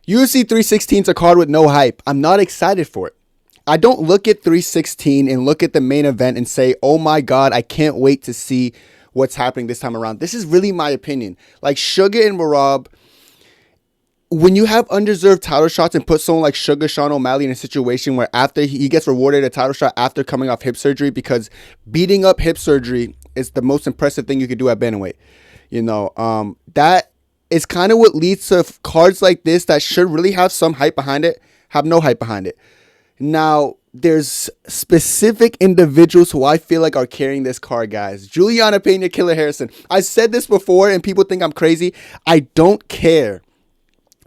UFC 316 is a card with no hype. I'm not excited for it. I don't look at 316 and look at the main event and say, oh my God, I can't wait to see what's happening this time around. This is really my opinion. Like Sugar and Merab, when you have undeserved title shots and put someone like Sugar Sean O'Malley in a situation where after he gets rewarded a title shot after coming off hip surgery, because beating up hip surgery is the most impressive thing you could do at bantamweight. That is kind of what leads to cards like this that should really have some hype behind it, have no hype behind it. Now, there's specific individuals who I feel like are carrying this card, guys. Julianna, Pena, Kayla Harrison. I said this before and people think I'm crazy. I don't care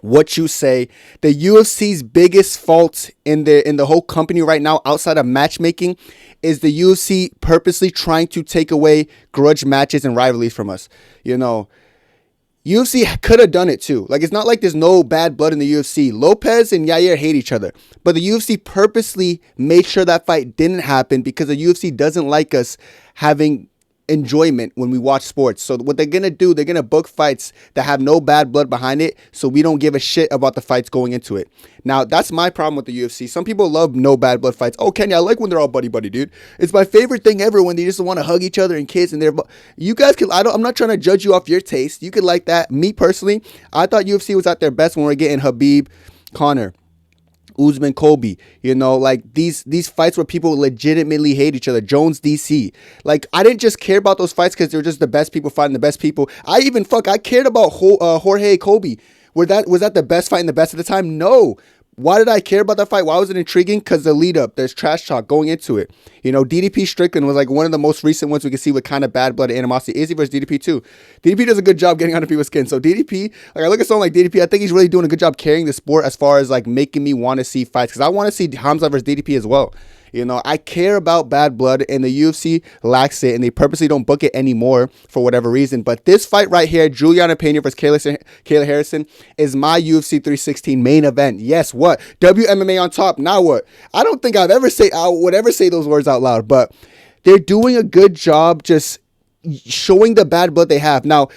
what you say. The UFC's biggest fault in the whole company right now, outside of matchmaking, is the UFC purposely trying to take away grudge matches and rivalries from us. UFC could have done it too. Like, it's not like there's no bad blood in the UFC. Lopez and Yair hate each other. But the UFC purposely made sure that fight didn't happen because the UFC doesn't like us having enjoyment when we watch sports. So what they're going to do, they're going to book fights that have no bad blood behind it, so we don't give a shit about the fights going into it. Now, that's my problem with the UFC. Some people love no bad blood fights. Oh, Kenya, I like when they're all buddy-buddy, dude. It's my favorite thing ever when they just want to hug each other and kiss and you guys can, I'm not trying to judge you off your taste. You could like that. Me personally, I thought UFC was at their best when we're getting Khabib, Conor, Usman, Kobe, like these fights where people legitimately hate each other. Jones, DC. Like, I didn't just care about those fights because they're just the best people fighting the best people. I cared about Jorge Kobe. Was that the best fight and the best at the time? No. Why did I care about that fight? Why was it intriguing? Because the lead up, there's trash talk going into it. DDP Strickland was like one of the most recent ones we can see with kind of bad blood animosity. Izzy versus DDP too. DDP does a good job getting under people's skin. So DDP, like, I look at someone like DDP, I think he's really doing a good job carrying the sport as far as like making me want to see fights. Because I want to see Hamza versus DDP as well. I care about bad blood, and the UFC lacks it, and they purposely don't book it anymore for whatever reason. But this fight right here, Julianna Pena versus Kayla Harrison, is my UFC 316 main event. Yes, what? WMMA on top. Now what? I don't think I would ever say those words out loud, but they're doing a good job just showing the bad blood they have. Now,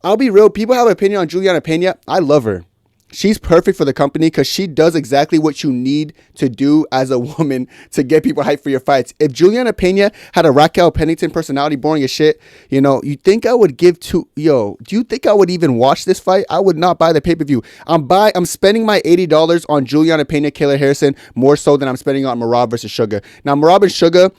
I'll be real. People have an opinion on Julianna Pena. I love her. She's perfect for the company because she does exactly what you need to do as a woman to get people hyped for your fights. If Julianna Pena had a Raquel Pennington personality, boring as shit, you think I would do you think I would even watch this fight? I would not buy the pay-per-view. I'm spending my $80 on Julianna Pena, Kayla Harrison, more so than I'm spending on Merab versus Sugar. Now, Merab and Sugar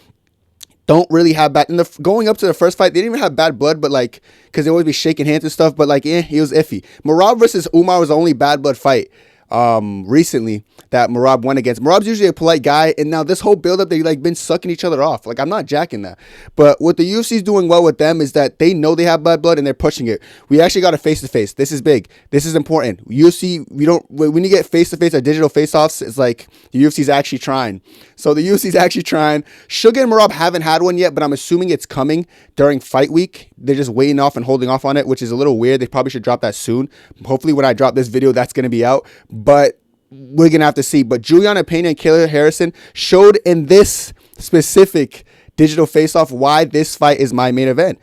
don't really have bad, going up to the first fight, they didn't even have bad blood, but like, because they always be shaking hands and stuff, but like, he was iffy. Merab versus Umar was the only bad blood fight recently that Merab went against. Merab's usually a polite guy, and now this whole build-up, they like been sucking each other off. Like, I'm not jacking that, but what the UFC's doing well with them is that they know they have bad blood and they're pushing it. We actually got a face-to-face. This is big. This is important. UFC, when you get face-to-face or digital face-offs, it's like the UFC's actually trying. So the UFC's actually trying. Sugar and Merab haven't had one yet, but I'm assuming it's coming during fight week. They're just waiting off and holding off on it, which is a little weird. They probably should drop that soon. Hopefully when I drop this video, that's going to be out. But we're going to have to see. But Julianna Pena and Kayla Harrison showed in this specific digital face-off why this fight is my main event.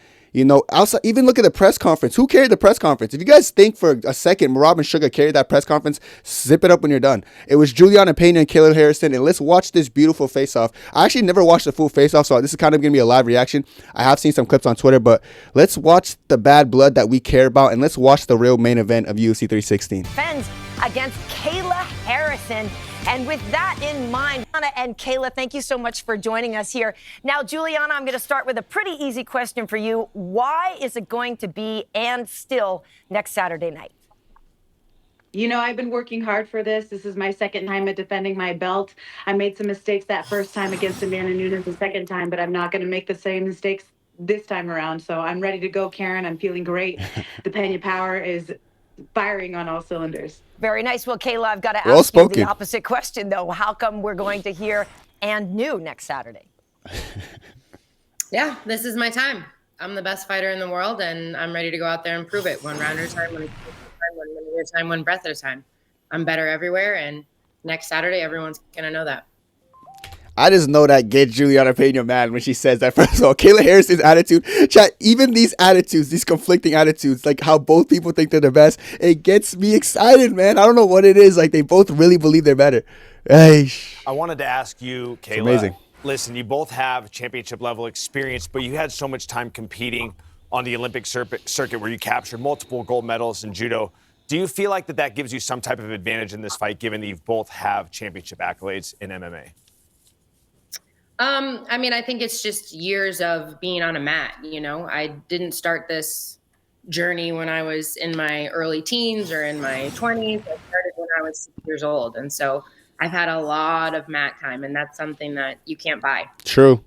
Outside, even look at the press conference. Who carried the press conference? If you guys think for a second Merab and Sugar carried that press conference, zip it up when you're done. It was Julianna Pena and Kayla Harrison, and let's watch this beautiful face-off. I actually never watched the full face-off, so this is kind of going to be a live reaction. I have seen some clips on Twitter, but let's watch the bad blood that we care about, and let's watch the real main event of UFC 316. Defends against Kayla Harrison. And with that in mind, Julianna and Kayla, thank you so much for joining us here. Now, Julianna, I'm going to start with a pretty easy question for you. Why is it going to be and still next Saturday night? I've been working hard for this. This is my second time at defending my belt. I made some mistakes that first time against Amanda Nunes the second time, but I'm not going to make the same mistakes this time around. So I'm ready to go, Karen. I'm feeling great. The Pena power is firing on all cylinders. Very nice. Well, Kayla, I've got to ask you the opposite question, though. How come we're going to hear and new next Saturday? Yeah, this is my time. I'm the best fighter in the world, and I'm ready to go out there and prove it. One round at a time, one minute at a time, one breath at a time. I'm better everywhere, and next Saturday, everyone's going to know that. I just know that gets Julianna Pena mad when she says that. First of all, Kayla Harrison's attitude, chat, even these attitudes, these conflicting attitudes, like how both people think they're the best, it gets me excited, man. I don't know what it is. Like, they both really believe they're better. I wanted to ask you, Kayla. Amazing. Listen, you both have championship level experience, but you had so much time competing on the Olympic circuit where you captured multiple gold medals in judo. Do you feel like that gives you some type of advantage in this fight, given that you both have championship accolades in MMA? I mean, I think it's just years of being on a mat. You know, I didn't start this journey when I was in my early teens or in my 20s. I started when I was 6 years old. And so I've had a lot of mat time, and that's something that you can't buy. True.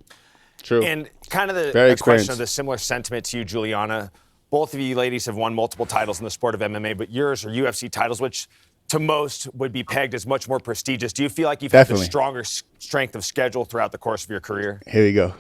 And kind of the question of the similar sentiment to you, Julianna. Both of you ladies have won multiple titles in the sport of MMA, but yours are UFC titles, which to most would be pegged as much more prestigious. Do you feel like you've had the stronger strength of schedule throughout the course of your career? Here we go.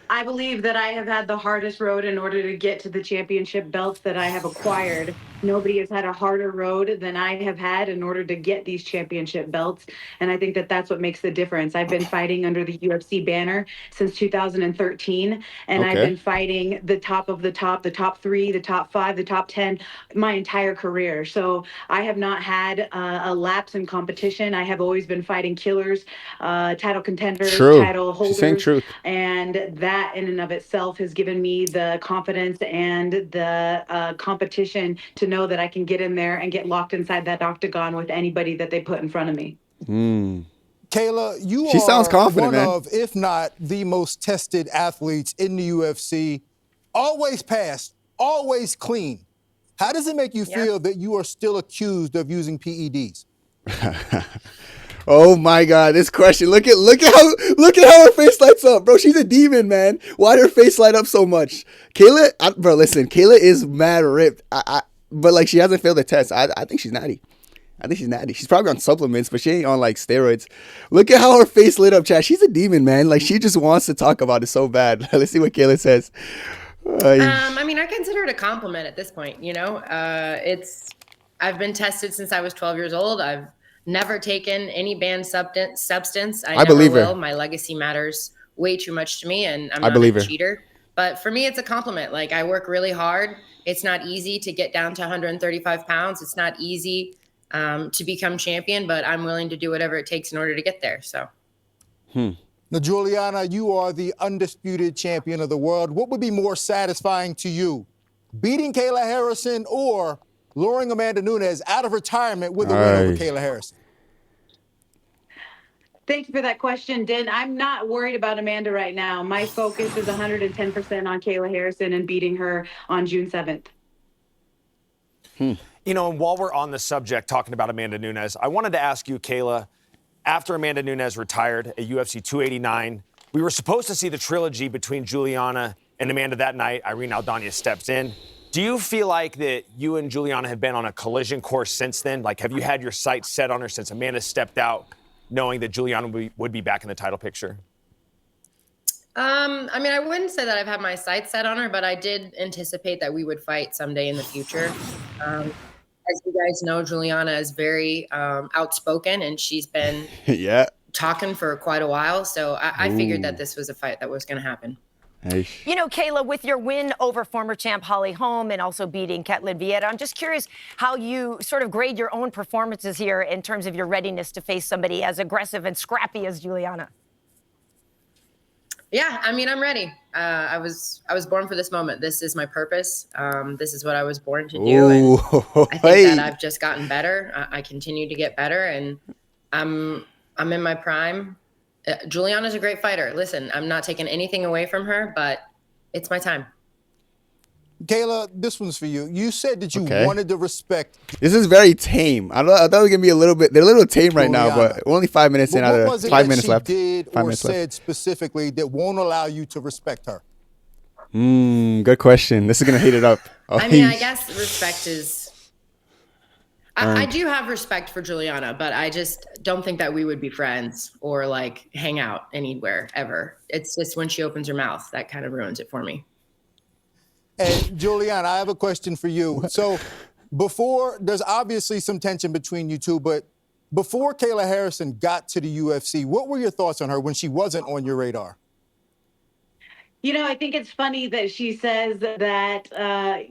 I believe that I have had the hardest road in order to get to the championship belts that I have acquired. Nobody has had a harder road than I have had in order to get these championship belts. And I think that that's what makes the difference. I've been fighting under the UFC banner since 2013. And I've been fighting the top of the top 3, the top 5, the top 10, my entire career. So I have not had a lapse in competition. I have always been fighting killers, title contenders, title holders. She's saying truth. And that in and of itself has given me the confidence and the competition to know that I can get in there and get locked inside that octagon with anybody that they put in front of me. Kayla, She sounds confident, one man. of, if not the most tested athletes in the UFC. Always passed, always clean. How does it make you feel that you are still accused of using PEDs? Oh my God, this question. Look at how her face lights up, bro. She's a demon, man. Why did her face light up so much? Bro, listen, Kayla is mad ripped. But like, she hasn't failed the test. I think she's natty. She's probably on supplements, but she ain't on like steroids. Look at how her face lit up, chat. She's a demon, man. Like, she just wants to talk about it so bad. Let's see what Kayla says. I mean, I consider it a compliment at this point. You know, I've been tested since I was 12 years old. I've never taken any banned substance. I never believe will. her. My legacy matters way too much to me, and I'm not a cheater. But for me, it's a compliment. Like, I work really hard. It's not easy to get down to 135 pounds. It's not easy to become champion, but I'm willing to do whatever it takes in order to get there. So. Now, Julianna, you are the undisputed champion of the world. What would be more satisfying to you, beating Kayla Harrison or luring Amanda Nunes out of retirement with a win over Kayla Harrison? Thank you for that question, Den. I'm not worried about Amanda right now. My focus is 110% on Kayla Harrison and beating her on June 7th. You know, and while we're on the subject talking about Amanda Nunes, I wanted to ask you, Kayla, after Amanda Nunes retired at UFC 289, we were supposed to see the trilogy between Julianna and Amanda that night. Irene Aldana stepped in. Do you feel like that you and Julianna have been on a collision course since then? Like, have you had your sights set on her since Amanda stepped out, knowing that Julianna would be back in the title picture? I mean, I wouldn't say that I've had my sights set on her, but I did anticipate that we would fight someday in the future. As you guys know, Julianna is very outspoken, and she's been talking for quite a while. So I figured that this was a fight that was going to happen. You know, Kayla, with your win over former champ Holly Holm and also beating Ketlin Vieira, I'm just curious how you sort of grade your own performances here in terms of your readiness to face somebody as aggressive and scrappy as Julianna. Yeah, I mean, I'm ready. I was born for this moment. This is my purpose. This is what I was born to do. And I think that I've just gotten better. I continue to get better, and I'm in my prime. Julianna's a great fighter. Listen, I'm not taking anything away from her, but it's my time. Kayla, this one's for you. You said that you wanted to respect. This is very tame. I thought it was gonna be a little bit. They're a little tame right now, but we're only 5 minutes in. Out of 5 minutes left. Did or said specifically that won't allow you to respect her? Good question. This is gonna heat it up. I mean, I guess respect is. I do have respect for Julianna, but I just don't think that we would be friends or like hang out anywhere ever. It's just when she opens her mouth that kind of ruins it for me. And Julianna, I have a question for you. So before, there's obviously some tension between you two, but Before Kayla Harrison got to the UFC, what were your thoughts on her when she wasn't on your radar? You know, I think it's funny that she says that,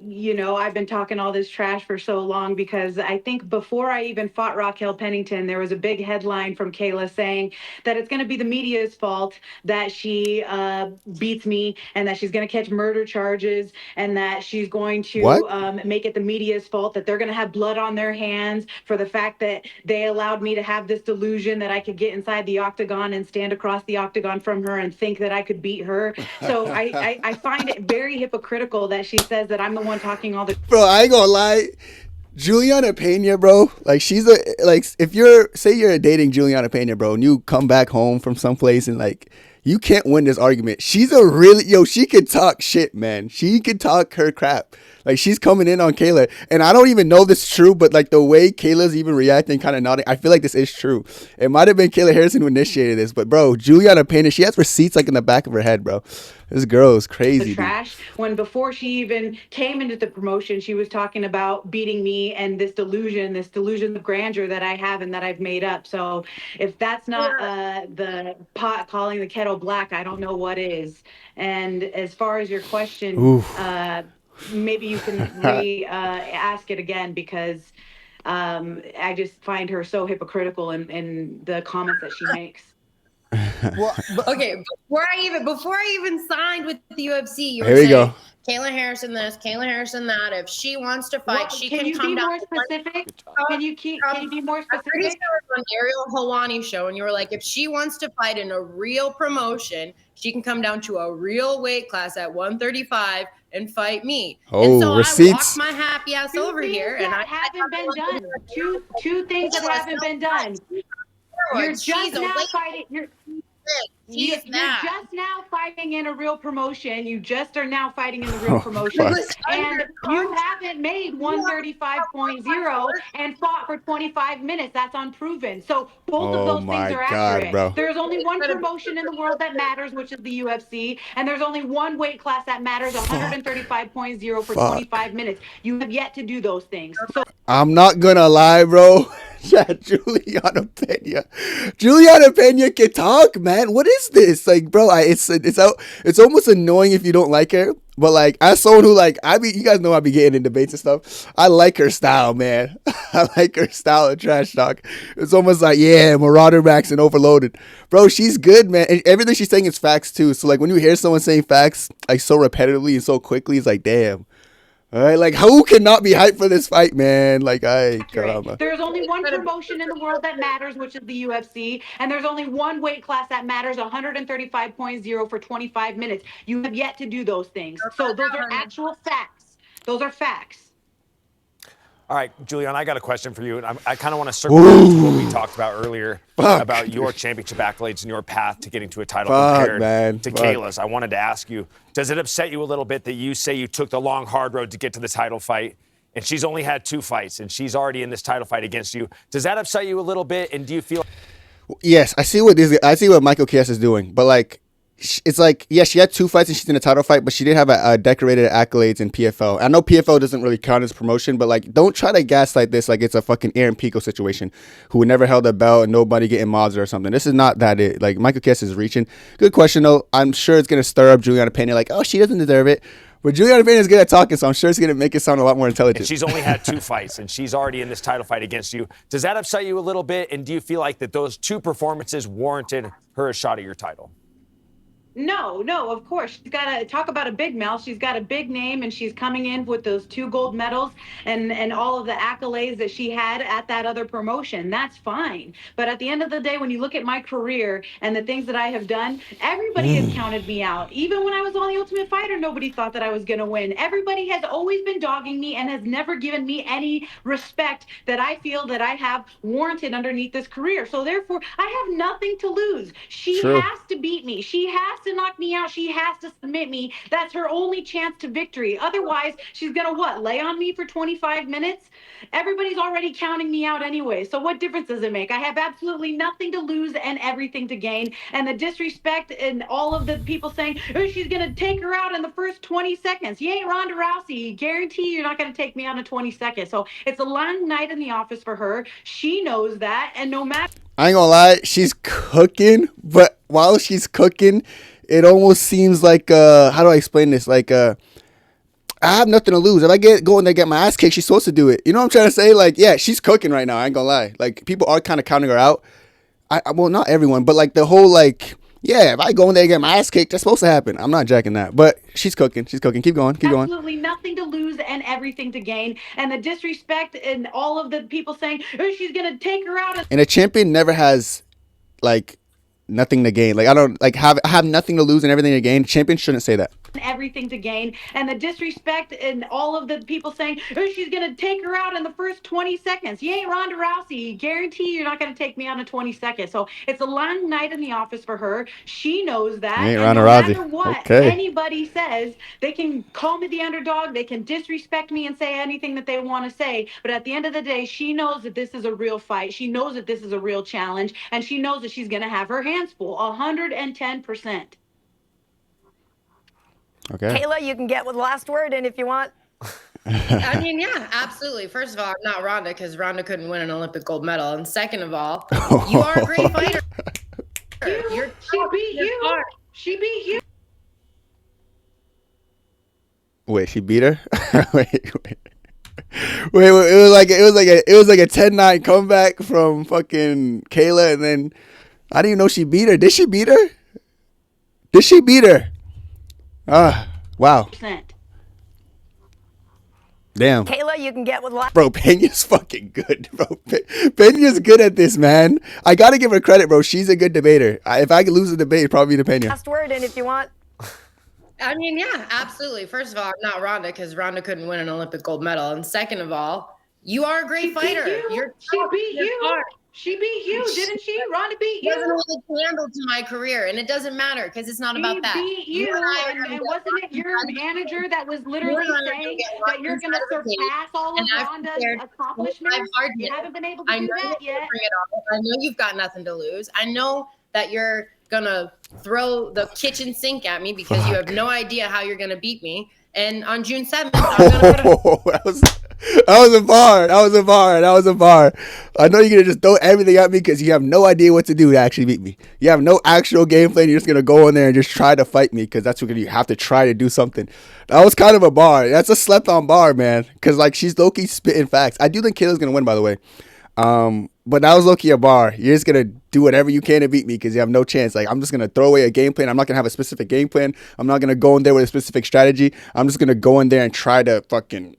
you know, I've been talking all this trash for so long, because I think before I even fought Raquel Pennington, there was a big headline from Kayla saying that it's going to be the media's fault that she beats me, and that she's going to catch murder charges, and that she's going to make it the media's fault, that they're going to have blood on their hands for the fact that they allowed me to have this delusion that I could get inside the octagon and stand across the octagon from her and think that I could beat her. So I find it very hypocritical that she says that I'm the one talking all the. Bro, I ain't gonna lie. Julianna Pena, bro, like she's if you're dating Julianna Pena, bro, and you come back home from someplace and like you can't win this argument. She's she could talk shit, man. She could talk her crap. Like she's coming in on Kayla, and I don't even know this is true, but like the way Kayla's even reacting, kind of nodding, I feel like this is true. It might have been Kayla Harrison who initiated this, but bro, Julianna Pena, she has receipts like in the back of her head, bro. This girl is crazy. Trash. When before she even came into the promotion, she was talking about beating me and this delusion of grandeur that I have and that I've made up. So if that's not the pot calling the kettle black, I don't know what is. And as far as your question, maybe you can ask it again, because I just find her so hypocritical in the comments that she makes. Well, okay, before I even signed with the UFC, you were saying Kayla Harrison this, Kayla Harrison that. If she wants to fight, she can come down. Can you be more specific? Can you be more specific? I'm pretty sure it was on Ariel Helwani's show, and you were like, if she wants to fight in a real promotion, she can come down to a real weight class at 135 and fight me. Oh, and so receipts. I walked my happy ass over here, and I haven't been done. Two things that haven't been done. You're just now fighting. You're just now fighting in a real promotion. You just are now fighting in the real promotion. And you haven't made 135.0 and fought for 25 minutes. That's unproven. So both of those things are accurate. Bro. There's only one promotion in the world that matters, which is the UFC. And there's only one weight class that matters, 135.0 for 25 minutes. You have yet to do those things. So I'm not gonna lie, bro. Yeah, Julianna Pena can talk, man. What is this? Like, bro, it's almost annoying if you don't like her. But like, as someone who you guys know I be getting in debates and stuff. I like her style, man. I like her style of trash talk. It's almost like, yeah, Marauder Max and Overloaded, bro. She's good, man. And everything she's saying is facts too. So like, when you hear someone saying facts like so repetitively and so quickly, it's like, damn. All right, like who cannot be hyped for this fight, man? Like, there's only one promotion in the world that matters, which is the UFC, and there's only one weight class that matters, 135.0 for 25 minutes. You have yet to do those things. So those are actual facts. Those are facts. All right, Julianna, I got a question for you. And I kind of want to circle back to what we talked about earlier about your championship accolades and your path to getting to a title compared to Kayla's. I wanted to ask you, does it upset you a little bit that you say you took the long, hard road to get to the title fight, and she's only had 2 fights, and she's already in this title fight against you? Does that upset you a little bit, and do you feel... Yes, I see what Michael Chiesa is doing, but like, it's like, yeah, she had 2 fights and she's in a title fight, but she did have a decorated accolades in PFL. I know PFL doesn't really count as promotion, but like, don't try to gaslight this like it's a fucking Aaron Pico situation who never held a belt and nobody getting mods or something. This is not that it. Like, Michael Chiesa is reaching. Good question though. I'm sure it's gonna stir up Julianna Pena like, oh, she doesn't deserve it. But Julianna Pena is good at talking, so I'm sure it's going to make it sound a lot more intelligent. And she's only had 2 fights, and she's already in this title fight against you. Does that upset you a little bit, and do you feel like that those 2 performances warranted her a shot at your title? No, of course. She's got to talk about a big mouth. She's got a big name, and she's coming in with those 2 gold medals and all of the accolades that she had at that other promotion. That's fine. But at the end of the day, when you look at my career and the things that I have done, everybody has counted me out. Even when I was on The Ultimate Fighter, nobody thought that I was going to win. Everybody has always been dogging me and has never given me any respect that I feel that I have warranted underneath this career. So therefore, I have nothing to lose. She has to beat me. She has to knock me out. She has to submit me. That's her only chance to victory. Otherwise, she's going to what? Lay on me for 25 minutes? Everybody's already counting me out anyway. So what difference does it make? I have absolutely nothing to lose and everything to gain. And the disrespect and all of the people saying, oh, she's going to take her out in the first 20 seconds. You ain't Ronda Rousey. Guarantee you're not going to take me out in 20 seconds. So it's a long night in the office for her. She knows that. And no matter. I ain't gonna lie, she's cooking, but while she's cooking, it almost seems like how do I explain this? Like I have nothing to lose. If I go in there and get my ass kicked, she's supposed to do it. You know what I'm trying to say? Like, yeah, she's cooking right now. I ain't gonna lie. Like, people are kind of counting her out. Well, not everyone, but like the whole like, yeah, if I go in there and get my ass kicked, that's supposed to happen. I'm not jacking that, but she's cooking. She's cooking. Keep going. Keep going. Absolutely nothing to lose and everything to gain. And the disrespect and all of the people saying, oh, she's going to take her out. And a champion never has like nothing to gain. Like, I don't like I have nothing to lose and everything to gain. Champions shouldn't say that. Everything to gain. And the disrespect and all of the people saying, oh, she's going to take her out in the first 20 seconds. You ain't Ronda Rousey. Guarantee you're not going to take me out in 20 seconds. So it's a long night in the office for her. She knows that. You ain't and Ronda no Rousey. matter what Okay. anybody says, they can call me the underdog. They can disrespect me and say anything that they want to say. But at the end of the day, she knows that this is a real fight. She knows that this is a real challenge. And she knows that she's going to have her hands full 110%. Okay. Kayla, you can get with the last word, and if you want. I mean, yeah, absolutely. First of all, I'm not Ronda because Ronda couldn't win an Olympic gold medal. And second of all, you are a great fighter. She beat you. She beat you. Wait, she beat her? wait. It was like a 10-9 comeback from fucking Kayla, and then I didn't even know she beat her. Did she beat her? Did she beat her? Wow. Damn. Kayla, you can get with last. Bro, Pena's fucking good, bro. Pena's good at this, man. I gotta give her credit, bro. She's a good debater. If I could lose a debate, it'd probably be the Pena. Last word, and if you want. I mean, yeah, absolutely. First of all, I'm not Ronda because Ronda couldn't win an Olympic gold medal. And second of all, you are a great fighter. She beat you. She beat you, didn't she? Ronda beat you. Doesn't hold a candle to my career, and it doesn't matter because it's not about that. Beat you, and wasn't it your manager that was literally saying that you're going to surpass all of Ronda's accomplishments? You haven't been able to do that yet. I know you've got nothing to lose. I know that you're going to throw the kitchen sink at me because you have no idea how you're going to beat me. And on June 7th, I'm going to put that was a bar. I know you're going to just throw everything at me because you have no idea what to do to actually beat me. You have no actual game plan. You're just going to go in there and just try to fight me because that's what you have to try to do something. That was kind of a bar. That's a slept on bar, man. Because like she's low-key spitting facts. I do think Kayla's going to win, by the way. But that was low-key a bar. You're just going to do whatever you can to beat me because you have no chance. Like, I'm just going to throw away a game plan. I'm not going to have a specific game plan. I'm not going to go in there with a specific strategy. I'm just going to go in there and try to fucking...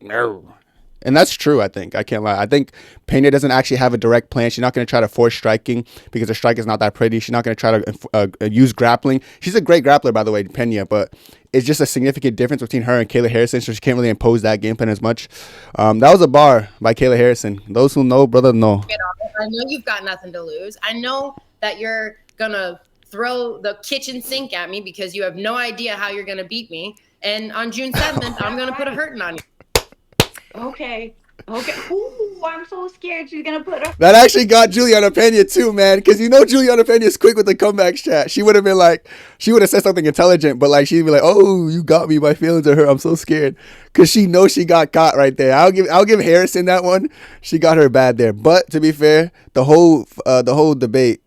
And that's true, I think. I can't lie. I think Pena doesn't actually have a direct plan. She's not going to try to force striking because her strike is not that pretty. She's not going to try to use grappling. She's a great grappler, by the way, Pena, but it's just a significant difference between her and Kayla Harrison, so she can't really impose that game plan as much. That was a bar by Kayla Harrison. Those who know, brother, know. I know you've got nothing to lose. I know that you're going to throw the kitchen sink at me because you have no idea how you're going to beat me. And on June 7th, I'm going to put a hurting on you. Okay. Ooh, I'm so scared she's gonna put her. That actually got Julianna Pena too, man. Because you know Julianna Pena is quick with the comeback chat. She would have been like, she would have said something intelligent, but like she'd be like, "Oh, you got me. My feelings are hurt. I'm so scared." Because she knows she got caught right there. I'll give Harrison that one. She got her bad there. But to be fair, the whole debate.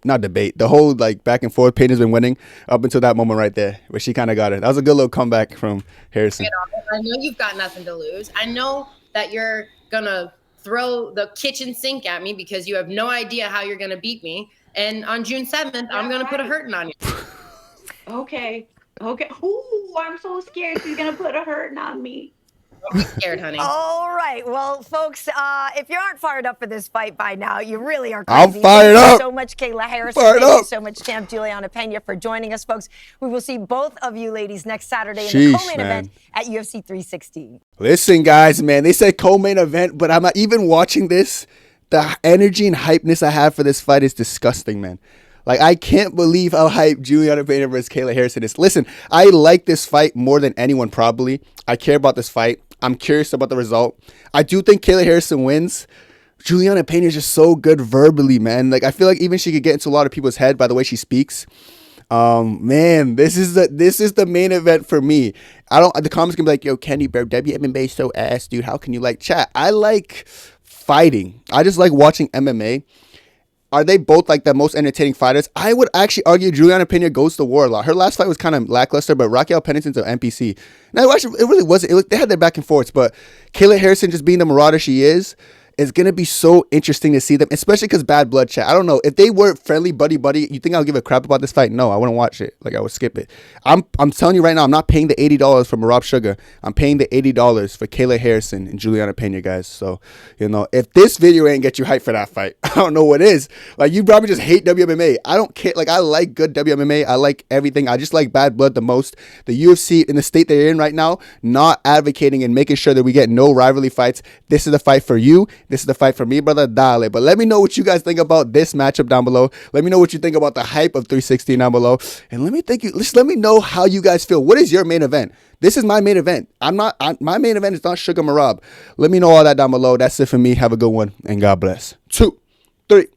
Not debate. The whole like back and forth, Pena's been winning up until that moment right there, where she kind of got it. That was a good little comeback from Harrison. I know you've got nothing to lose. I know that you're gonna throw the kitchen sink at me because you have no idea how you're gonna beat me. And on June 7th, I'm gonna put a hurting on you. Okay. Ooh, I'm so scared she's gonna put a hurting on me. Don't be scared, honey. All right. Well, folks, if you aren't fired up for this fight by now, you really are I'm crazy. fired Thank up. you so much, Kayla Harrison. Fired Thank up. you so much, champ Julianna Pena, for joining us, folks. We will see both of you ladies next Saturday in the co-main event at UFC 316. Listen, guys, man, they said co-main event, but I'm not even watching this. The energy and hypeness I have for this fight is disgusting, man. Like, I can't believe how hyped Julianna Pena versus Kayla Harrison is. Listen, I like this fight more than anyone probably. I care about this fight. I'm curious about the result. I do think Kayla Harrison wins. Julianna Pena is just so good verbally, man. Like, I feel like even she could get into a lot of people's head by the way she speaks. Man, this is the main event for me. The comments can be like, yo, Kenny Bear, WMMA so ass, dude. How can you like chat? I like fighting. I just like watching MMA. Are they both like the most entertaining fighters? I would actually argue Julianna Pena goes to war a lot. Her last fight was kind of lackluster, but Raquel Pennington's an NPC. Now, actually, it really wasn't. They had their back and forths, but Kayla Harrison just being the marauder she is going to be so interesting to see them, especially because bad blood chat. I don't know. If they were friendly buddy, you think I would give a crap about this fight? No, I wouldn't watch it. Like, I would skip it. I'm telling you right now, I'm not paying the $80 for Marab Sugar. I'm paying the $80 for Kayla Harrison and Julianna Pena, guys. So, if this video ain't get you hyped for that fight, I don't know what is. Like, you probably just hate WMMA. I don't care. Like, I like good WMMA. I like everything. I just like bad blood the most. The UFC, in the state they're in right now, not advocating and making sure that we get no rivalry fights. This is the fight for you. This is the fight for me, brother. Dale. But let me know what you guys think about this matchup down below. Let me know what you think about the hype of 316 down below. And let me know how you guys feel. What is your main event? This is my main event. My main event is not Sugar Marab. Let me know all that down below. That's it for me. Have a good one. And God bless. 2, 3.